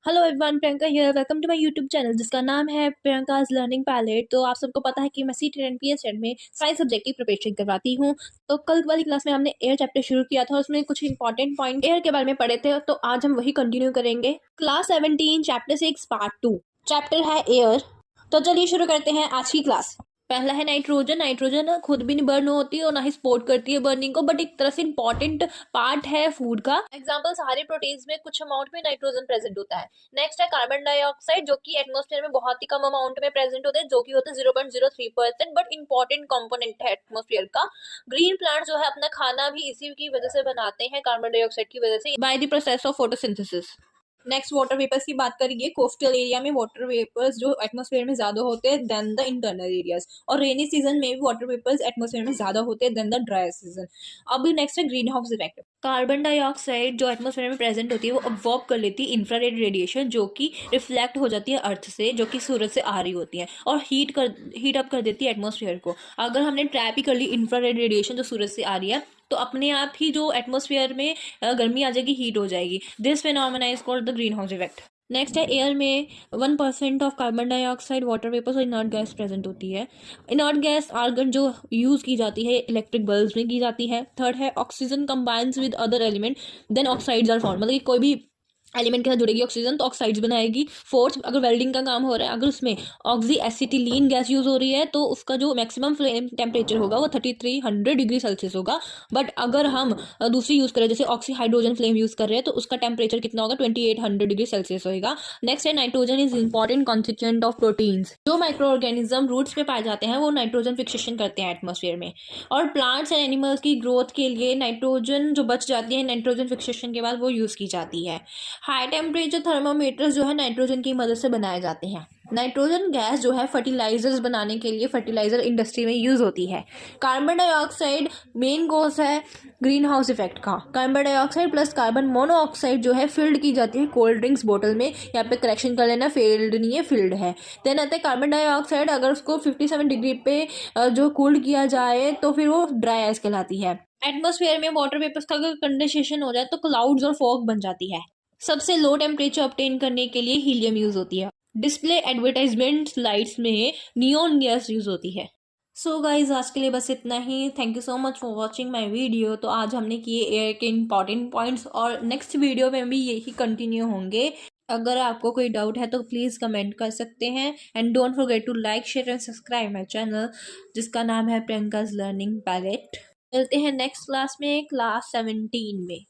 Hello everyone, Priyanka here. Welcome to my YouTube channel जिसका नाम है प्रियंकाज लर्निंग पैलेट। तो आप सबको पता है कि मैं सीटेट एंड पीएससेट में साइंस सब्जेक्ट की प्रिपरेशन करवाती हूँ। तो कल वाली क्लास में हमने एयर चैप्टर शुरू किया था और उसमें कुछ इंपॉर्टेंट पॉइंट एयर के बारे में पढ़े थे। तो आज हम वही कंटिन्यू करेंगे। क्लास 17 चैप्टर 6 पार्ट 2 चैप्टर है एयर। तो चलिए शुरू करते हैं आज की क्लास। पहला है नाइट्रोजन। नाइट्रोजन खुद भी नहीं बर्न होती है और ना ही सपोर्ट करती है बर्निंग को, बट एक तरह से इंपॉर्टेंट पार्ट है फूड का। एग्जांपल, सारे प्रोटीन्स में कुछ अमाउंट में नाइट्रोजन प्रेजेंट होता है। नेक्स्ट है कार्बन डाइऑक्साइड, जो कि एटमॉस्फेयर में बहुत ही कम अमाउंट में प्रेजेंट होते हैं, जो कि होते हैं 0.03%, बट इंपॉर्टेंट कंपोनेंट है एटमॉस्फेयर का। ग्रीन प्लांट जो है अपना खाना भी इसी की वजह से बनाते हैं, कार्बन डाइऑक्साइड की वजह से, by the process of photosynthesis. Next water vapours की बात करेंगे। कोस्टल एरिया में वाटर वेपर्स जो एटमॉस्फेयर में ज्यादा होते हैं देन द इंटरनल एरियाज, और रेनी सीजन में भी वाटर वेपर्स एटमॉस्फेयर में ज्यादा होते हैं देन द ड्राई सीजन। अभी नेक्स्ट है green house effect. Carbon dioxide जो एटमॉस्फेयर में प्रेजेंट होती है वो अब्जॉर्ब कर लेती है इंफ्रारेड रेडिएशन, जो कि रिफ्लेक्ट हो जाती है अर्थ से, जो कि सूरज से आ रही होती है, और हीट अप कर देती है एटमॉस्फेयर को। अगर हमने ट्रैप ही कर ली इंफ्रारेड रेडिएशन जो सूरज से आ रही है, तो अपने आप ही जो एटमॉस्फेयर में गर्मी आ जाएगी, हीट हो जाएगी। This phenomena is called the green house effect. Next है एयर में 1% of carbon dioxide, water vapours और इनर्ट गैस प्रेजेंट होती है। इनर्ट गैस आर्गन जो यूज की जाती है इलेक्ट्रिक बल्ब्स में की जाती है। थर्ड है oxygen combines with other element then oxides are form, मतलब कि कोई भी एलिमेंट के साथ जुड़ेगी ऑक्सीजन तो ऑक्साइड्स बनाएगी। फोर्थ, अगर वेल्डिंग का काम हो रहा है, अगर उसमें ऑक्सी एसिटिलीन गैस यूज हो रही है तो उसका जो मैक्सिमम फ्लेम टेम्परेचर होगा वो 3300 डिग्री सेल्सियस होगा। बट अगर हम दूसरी यूज करें जैसे ऑक्सी हाइड्रोजन फ्लेम यूज कर रहे हैं तो उसका टेम्परेचर कितना होगा, 2800 डिग्री सेल्सियस होगा। नेक्स्ट है nitrogen is important constituent of proteins. जो माइक्रो ऑर्गेनिज्म रूट्स पे पाए जाते हैं वो नाइट्रोजन फिक्सेशन करते हैं एटमॉस्फेयर में, और प्लांट्स एंड एनिमल्स की ग्रोथ के लिए नाइट्रोजन जो बच जाती है नाइट्रोजन फिक्सेशन के बाद वो यूज की जाती है। हाई टेम्परेचर थर्मामीटर्स जो है नाइट्रोजन की मदद से बनाए जाते हैं। नाइट्रोजन गैस जो है फर्टिलाइजर्स बनाने के लिए फर्टिलाइजर इंडस्ट्री में यूज होती है। कार्बन डाइऑक्साइड मेन कॉज है ग्रीन हाउस इफेक्ट का। Carbon dioxide plus carbon monoxide जो है फिल्ड की जाती है कोल्ड ड्रिंक्स बोतल में। यहाँ पे करेक्शन कर लेना, फेल्ड नहीं है, फिल्ड है। देन आता है कार्बन डाइऑक्साइड, अगर उसको 57 डिग्री पे जो कूल्ड किया जाए तो फिर वो ड्राई आइस कहलाती है। एटमॉस्फेयर में वाटर वेपर्स का अगर कंडेंसेशन हो जाए तो क्लाउड्स और फॉग बन जाती है। सबसे लो टेम्परेचर ऑब्टेन करने के लिए हीलियम यूज होती है। डिस्प्ले एडवर्टाइजमेंट लाइट्स में नियॉन गैस यूज होती है। सो गाइज, आज के लिए बस इतना ही। Thank you so much for watching my video. तो आज हमने किए एयर के इंपॉर्टेंट पॉइंट्स और नेक्स्ट वीडियो में भी यही कंटिन्यू होंगे। अगर आपको कोई डाउट है तो प्लीज़ कमेंट कर सकते हैं, and don't forget to like share and subscribe my channel जिसका नाम है प्रियंकाज लर्निंग पैलेट। मिलते हैं नेक्स्ट क्लास में, क्लास 17 में।